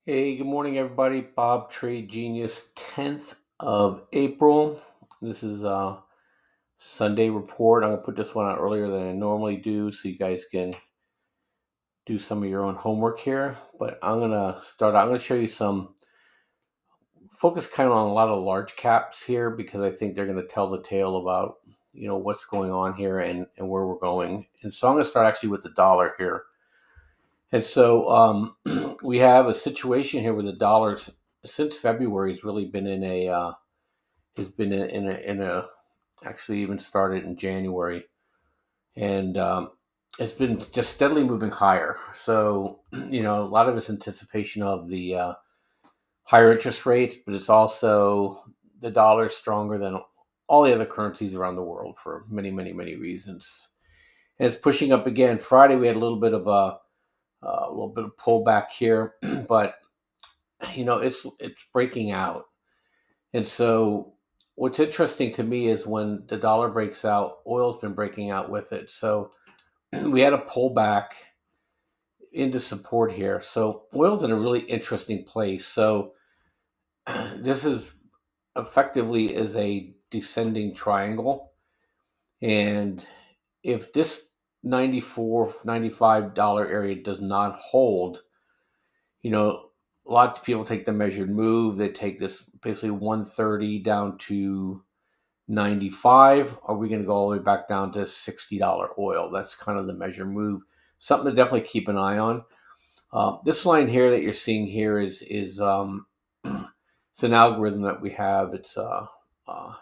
Hey, good morning, everybody. Bob Trade Genius, 10th of April. This is Sunday report. I'm going to put this one out earlier than I normally do so you guys can do some of your own homework here. But I'm going to start. I'm going to show you some focus kind of on a lot of large caps here because I think they're going to tell the tale about what's going on here and where we're going. And so I'm going to start actually with the dollar here. And so we have a situation here where the dollar since February has really been in a has been in a actually even started in January, and it's been just steadily moving higher. So a lot of it's anticipation of the higher interest rates, but it's also the dollar is stronger than all the other currencies around the world for many, many, many reasons. And it's pushing up again. Friday we had a little bit of pullback here, but it's breaking out. And so what's interesting to me is when the dollar breaks out, oil's been breaking out with it. So we had a pullback into support here. So oil's in a really interesting place. So this is effectively is a descending triangle. And if this 94 $95 area does not hold, you know, a lot of people take the measured move. They take this basically 130 down to 95. Are we going to go all the way back down to $60 oil? That's kind of the measured move. Something to definitely keep an eye on. This line here that you're seeing here is it's an algorithm that we have. Uh,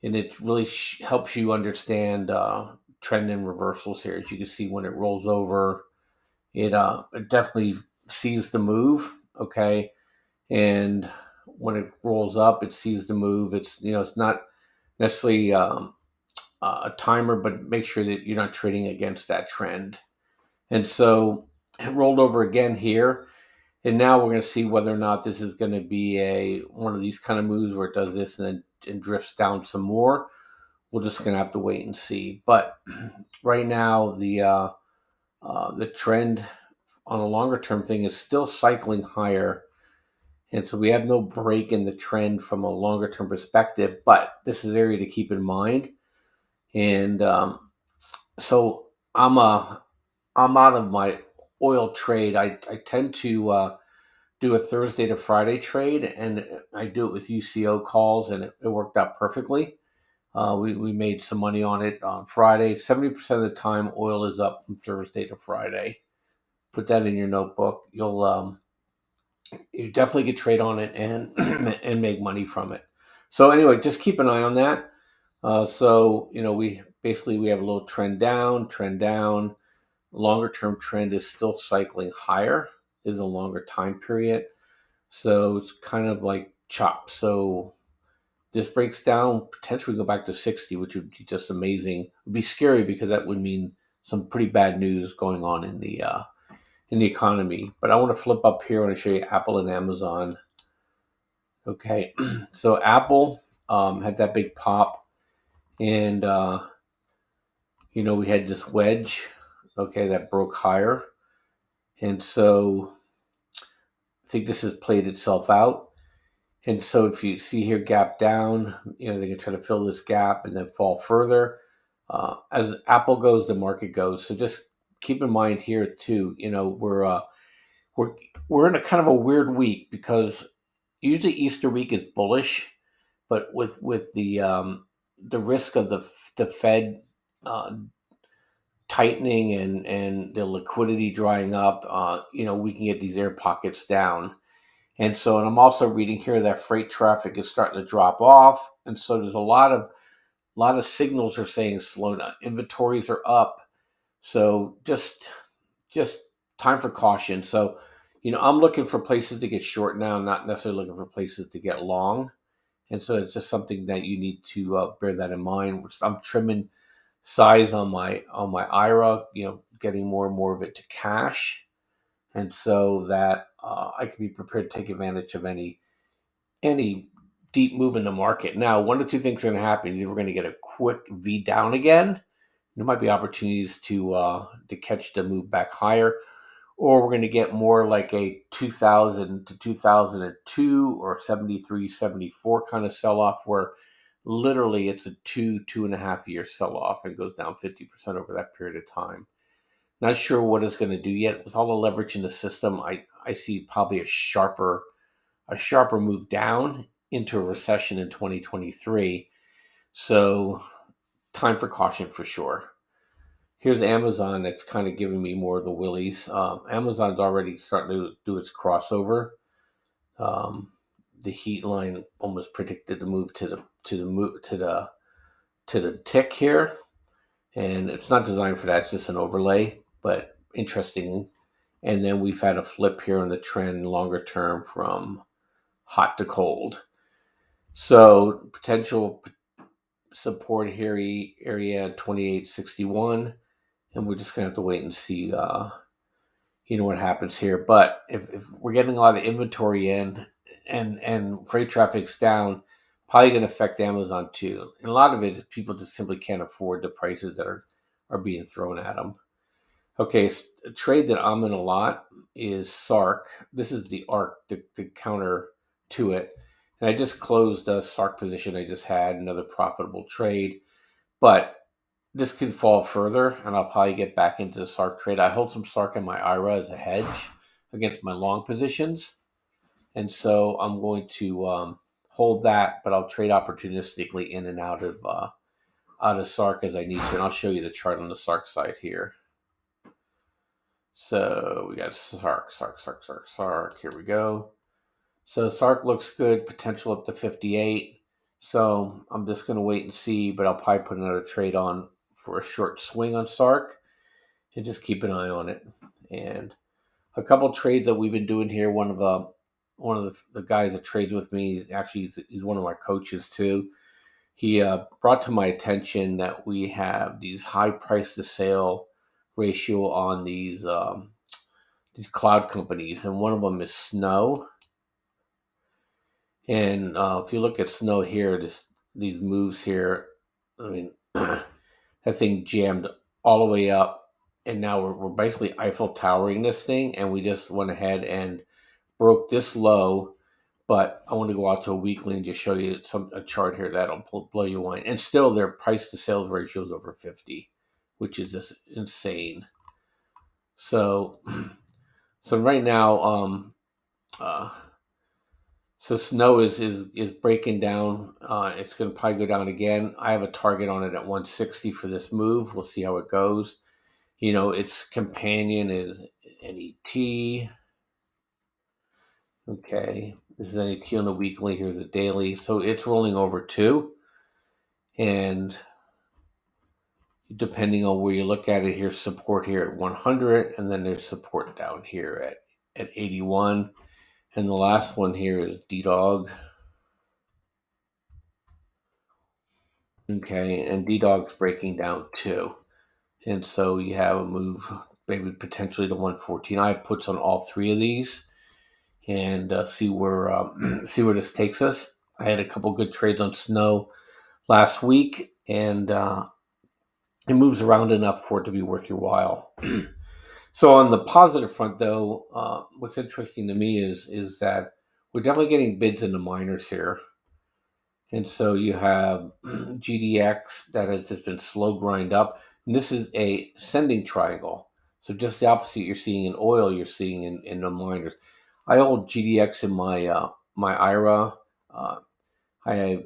and it really helps you understand trend and reversals here. As you can see, when it rolls over, it definitely sees the move. Okay, and when it rolls up, it sees the move. It's not necessarily a timer, but make sure that you're not trading against that trend. And so it rolled over again here, and now we're going to see whether or not this is going to be a one of these kind of moves where it does this and then and drifts down some more. We're just going to have to wait and see. But right now, the trend on a longer term thing is still cycling higher. And so we have no break in the trend from a longer term perspective, but this is an area to keep in mind. And so I'm uh, I'm out of my oil trade. I tend to do a Thursday to Friday trade, and I do it with UCO calls, and it worked out perfectly. We made some money on it on Friday. 70% of the time, oil is up from Thursday to Friday. Put that in your notebook. You definitely could trade on it and and make money from it. So anyway, just keep an eye on that. So we have a little trend down, trend down. Longer term trend is still cycling higher. Is a longer time period. So it's kind of like chop. So this breaks down, potentially go back to 60, which would be just amazing. It would be scary because that would mean some pretty bad news going on in the economy. But I want to flip up here. I want to show you Apple and Amazon. Okay, so Apple had that big pop, and we had this wedge, okay, that broke higher, and so I think this has played itself out. And so if you see here gap down, they can try to fill this gap and then fall further. As Apple goes, the market goes. So just keep in mind here too. We're we're in a kind of a weird week because usually Easter week is bullish, but with the risk of the Fed uh, tightening and the liquidity drying up, we can get these air pockets down. And I'm also reading here that freight traffic is starting to drop off, and so there's a lot of signals are saying slow down. Inventories are up, so just time for caution. So, I'm looking for places to get short now, not necessarily looking for places to get long. And so it's just something that you need to bear that in mind. I'm trimming size on my IRA, getting more and more of it to cash, and so that I can be prepared to take advantage of any deep move in the market. Now, one of two things are going to happen: either we're going to get a quick V down again. There might be opportunities to catch the move back higher, or we're going to get more like a 2000 to 2002 or 73, 74 kind of sell off where literally it's a 2.5 year sell off and goes down 50% over that period of time. Not sure what it's going to do yet. With all the leverage in the system, I see probably a sharper move down into a recession in 2023. So time for caution for sure. Here's Amazon that's kind of giving me more of the willies. Amazon's already starting to do its crossover. Um, the heat line almost predicted to move to the tick here, and it's not designed for that. It's just an overlay, but interesting. And then we've had a flip here in the trend longer term from hot to cold. So potential support here area 2861, and we're just gonna have to wait and see what happens here. But if we're getting a lot of inventory in and freight traffic's down, probably going to affect Amazon too. And a lot of it is people just simply can't afford the prices that are being thrown at them. Okay, a trade that I'm in a lot is SARC. This is the ARC, the counter to it. And I just closed a SARC position I just had, another profitable trade. But this can fall further, and I'll probably get back into the SARC trade. I hold some SARC in my IRA as a hedge against my long positions. And so I'm going to hold that, but I'll trade opportunistically in and out of SARC as I need to. And I'll show you the chart on the SARC side here. So we got SARC. Here we go. So SARC looks good, potential up to 58. So I'm just going to wait and see, but I'll probably put another trade on for a short swing on SARC and just keep an eye on it. And a couple trades that we've been doing here. One of the guys that trades with me, he's one of my coaches too. He brought to my attention that we have these high price to sale ratio on these cloud companies, and one of them is Snow. And if you look at Snow here, these moves here, I mean, that thing jammed all the way up, and now we're basically Eiffel Towering this thing, and we just went ahead and broke this low. But I want to go out to a weekly and just show you a chart here that'll blow your mind. And still, their price to sales ratio is over 50, which is just insane. So, so right now, uh, so Snow is breaking down. It's going to probably go down again. I have a target on it at 160 for this move. We'll see how it goes. Its companion is NET. Okay, this is NET on the weekly. Here's a daily. So it's rolling over too. And depending on where you look at it, here's support here at 100, and then there's support down here at 81. And the last one here is D-Dog. Okay, and D-Dog's breaking down too. And so you have a move maybe potentially to 114. I have puts on all three of these and see where this takes us. I had a couple good trades on Snow last week, and it moves around enough for it to be worth your while. So on the positive front, though, what's interesting to me is that we're definitely getting bids in the miners here. And so you have GDX that has just been slow grind up. And this is a ascending triangle. So just the opposite you're seeing in oil, you're seeing in the miners. I hold GDX in my IRA. I'm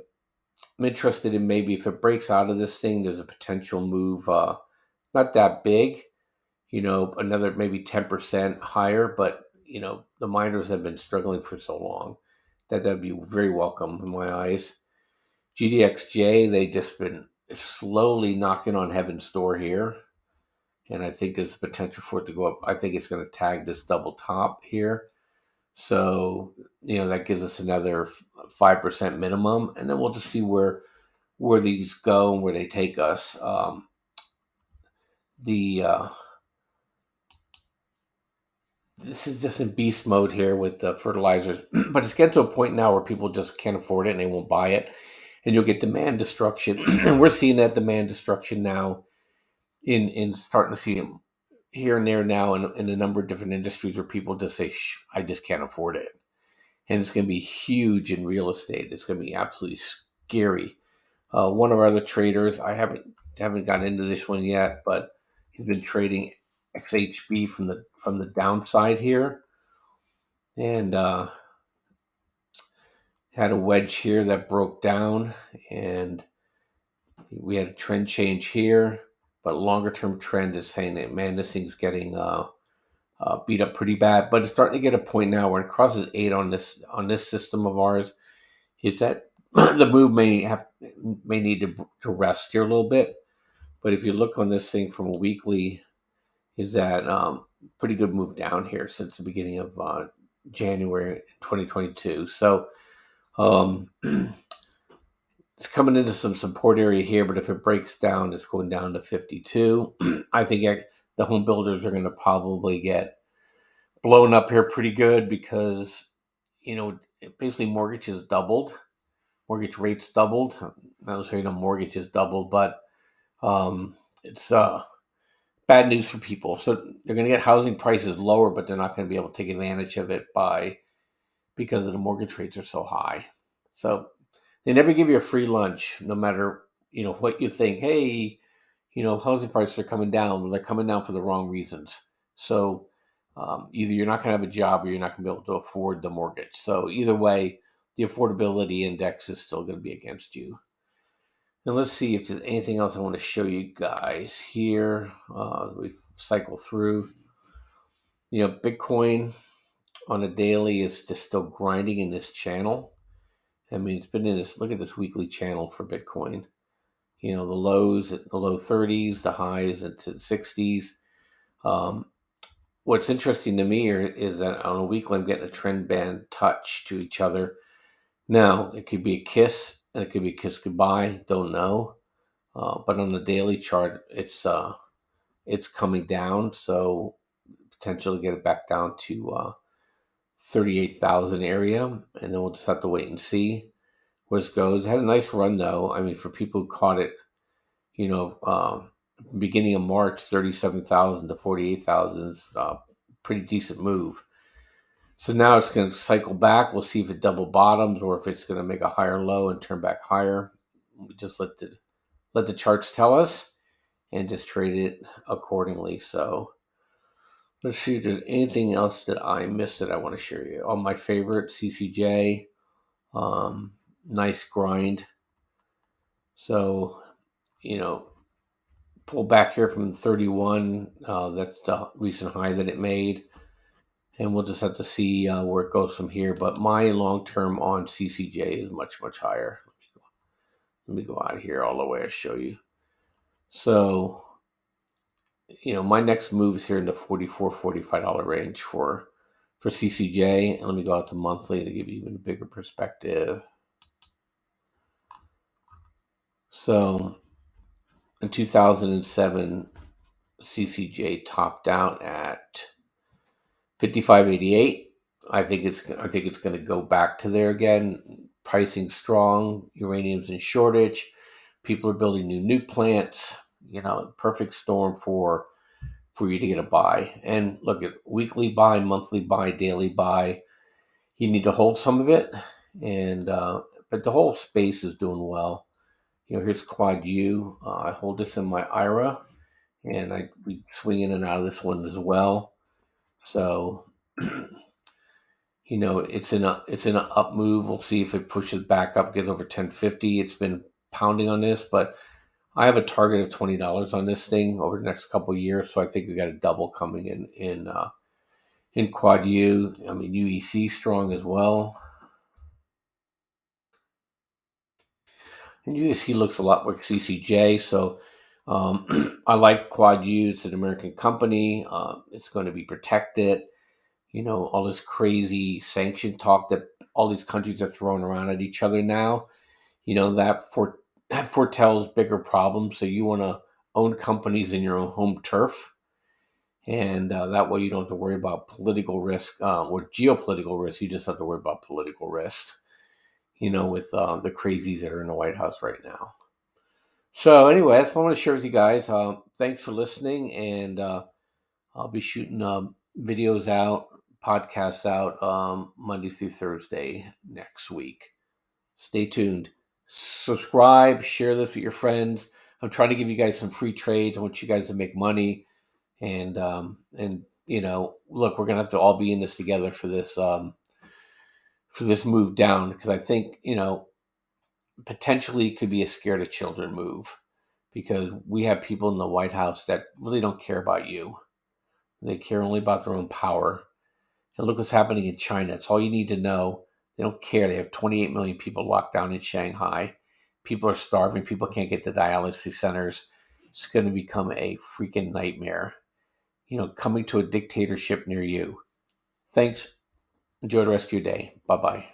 interested in maybe if it breaks out of this thing, there's a potential move, not that big, another maybe 10% higher, but the miners have been struggling for so long that'd be very welcome in my eyes. GDXJ, they just been slowly knocking on heaven's door here, and I think there's a potential for it to go up. I think it's going to tag this double top here, so that gives us another 5% minimum, and then we'll just see where these go and where they take us. This is just in beast mode here with the fertilizers, but it's getting to a point now where people just can't afford it and they won't buy it, and you'll get demand destruction. And we're seeing that demand destruction now in starting to see here and there now in a number of different industries where people just say, I just can't afford it. And it's going to be huge in real estate. It's going to be absolutely scary. One of our other traders, I haven't gotten into this one yet, but he's been trading XHB from the downside here, and had a wedge here that broke down, and we had a trend change here. But longer term trend is saying that, man, this thing's getting beat up pretty bad. But it's starting to get a point now where it crosses 8 on this system of ours. Is that the move may need to rest here a little bit. But if you look on this thing from a weekly, is that pretty good move down here since the beginning of January 2022. So um, it's coming into some support area here, but if it breaks down, it's going down to 52. I think the home builders are going to probably get blown up here pretty good because, basically mortgages doubled. Mortgage rates doubled. Not necessarily mortgages doubled, but it's bad news for people. So they're going to get housing prices lower, but they're not going to be able to take advantage of it because of the mortgage rates are so high. So they never give you a free lunch, no matter what you think. Hey, housing prices are coming down. Well, they're coming down for the wrong reasons. So either you're not going to have a job or you're not going to be able to afford the mortgage. So either way, the affordability index is still going to be against you. And let's see if there's anything else I want to show you guys here. We cycle through. Bitcoin on a daily is just still grinding in this channel. I mean, it's been in this. Look at this weekly channel for Bitcoin. The lows at the low 30s, the highs into 60s. What's interesting to me is that on a weekly, I'm getting a trend band touch to each other. Now, it could be a kiss and it could be a kiss goodbye. Don't know. But on the daily chart, it's coming down. So potentially get it back down to 38,000 area. And then we'll just have to wait and see where this goes. It had a nice run, though. I mean, for people who caught it, beginning of March, 37,000 to 48,000 is a pretty decent move. So now it's going to cycle back. We'll see if it double bottoms or if it's going to make a higher low and turn back higher. We just let the charts tell us and just trade it accordingly. So let's see if there's anything else that I missed that I want to share you. Oh, my favorite, CCJ. Nice grind. So, pull back here from 31. That's the recent high that it made. And we'll just have to see where it goes from here. But my long term on CCJ is much, much higher. Let me go out of here all the way. I'll show you. So, my next move is here in the $44, $45 range for CCJ. And let me go out to monthly to give you even a bigger perspective. So, in 2007, CCJ topped out at 55.88. I think it's going to go back to there again. Pricing strong. Uranium's in shortage. People are building new nuke plants. Perfect storm for you to get a buy. And look at weekly buy, monthly buy, daily buy. You need to hold some of it, and but the whole space is doing well. Here's Quad U. I hold this in my IRA, and we swing in and out of this one as well. So, it's in an up move. We'll see if it pushes back up, gets over 1050. It's been pounding on this, but I have a target of $20 on this thing over the next couple of years. So I think we got a double coming in Quad U. I mean, UEC strong as well. And UEC looks a lot like CCJ. So I like Quad U. It's an American company. It's going to be protected. All this crazy sanction talk that all these countries are throwing around at each other now, that foretells bigger problems. So you want to own companies in your own home turf. And that way you don't have to worry about political risk or geopolitical risk. You just have to worry about political risk, with the crazies that are in the White House right now. So anyway, that's what I want to share with you guys. Thanks for listening. And I'll be shooting videos out, podcasts out Monday through Thursday next week. Stay tuned. Subscribe, share this with your friends. I'm trying to give you guys some free trades. I want you guys to make money, and look, we're gonna have to all be in this together for this move down, because I think potentially it could be a scared of children move, because we have people in the White House that really don't care about you. They care only about their own power. And look what's happening in China. It's all you need to know. They don't care. They have 28 million people locked down in Shanghai. People are starving. People can't get to dialysis centers. It's going to become a freaking nightmare. Coming to a dictatorship near you. Thanks. Enjoy the rest of your day. Bye bye.